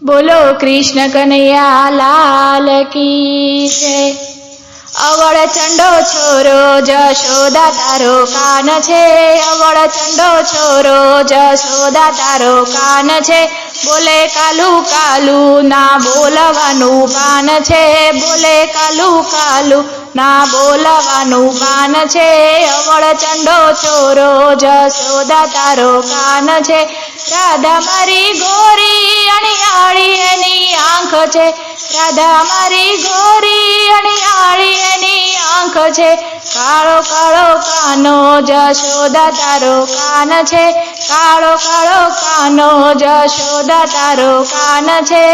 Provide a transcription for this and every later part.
बोलो कृष्ण कन्हैया लाल की जय। अवळ चंडो छोरो जशोदा तारो कान छे, अवळ चंडो छोरो जशोदा तारो कान छे। बोले कालू कालू ना बोलवानुं पान छे, बोले कालू कालू ना बोलवानुं पान छे। अवळ चंडो छोरो जशोदा तारो कान छे। राधा मारी गोरी अणियाळी एनी आंख छे, राधा मारी गोरी अणियाळी एनी आंख छे। काळो काळो कानो जशोदा तारो कान छे, काळो काळो कानो जशोदा तारो कान छे।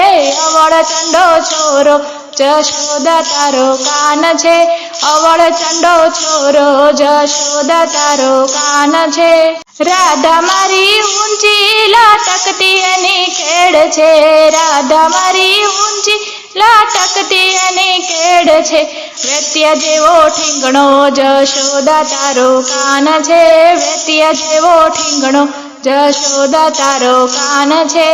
अवळ चंडो छोरो जशोदा तारो कान छे, अवळ चंडो छोरो जशोदा तारो कान छे। राधा मारी ऊंची लटकती एनी केड़ छे, राधा मारी ऊंची लटकती एनी केड़ छे। वैत्य जेवो ठींगणो जशोदा तारो कान छे, वैत्य जेवो ठींगणो जशोदा तारो कान छे।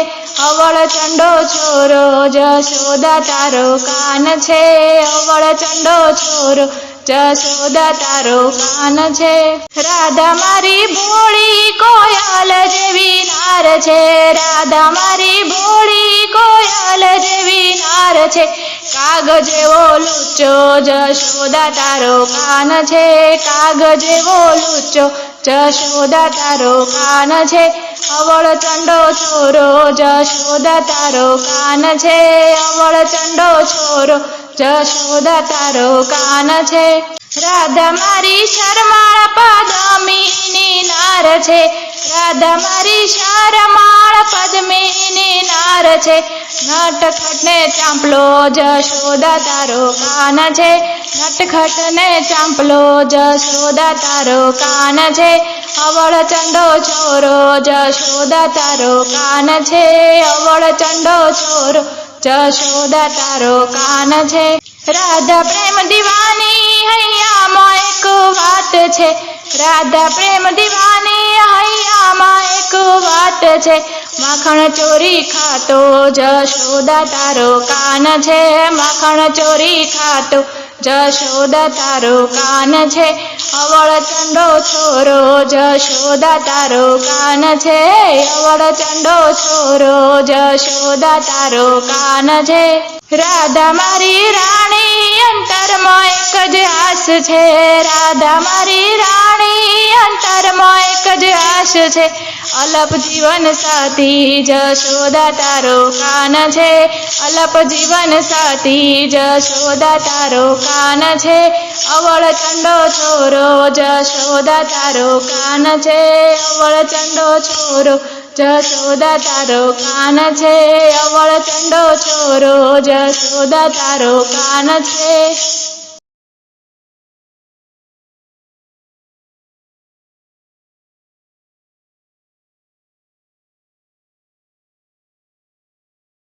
अवळ चंडो छोरो जशोदा तारो कान छे, अवळ चंडो छोरो जशोदा तारो कान छे। राधा मारी भोળી कोयल जेवी नार छे, राधा मारी भोળી कोयल जेवी नार छे। काग जेवो लूचो जशोदा तारो कान छे, काग जेवो लूचो जशोदा तारो कान छे। अवळ चंडो छोरो जशोदा तारो कान छे, अवळ चंडो छोरो जशोदा तारो कान छे। राधा मारी शरमाळ पद्मिनी नार छे, राधा मारी शरमाळ पद्मिनी नार छे। नटखट ने चांपलो जशोदा तारो कान छे, नटखट ने चांपलो जशोदा तारो कान छे। अवळ चंडो छोरो जशोदा तारो कान छे, अवळ चंडो छोरो जशोदा तारो कान छे। राधा प्रेम दीवानी हैयामां एक वात छे, राधा प्रेम दीवानी हैयामां एक वात छे। माखण चोरी खातो जशोदा तारो कान छे, माखण चोरी खातो जशोदा तारो कान छे। अवळ चंडो छोरो जशोदा तारो कान छे, अवळ चंडो छोरो जशोदा तारो कान छे। राधा मारी राणी अंतरमां एक ज आस छे, राधा मारी राणी अंतरमां एक ज आस छे। अलप जीवन साथी जशोदा तारो कान छे, अलप जीवन साथी जशोदा तारो कान छे। अवळ चंडो छोरो जशोदा तारो कान छे, अवळ चंडो छोरो जशोदा तारो कान छे, अवळ चंडो छोरो जशोदा तारो कान छे।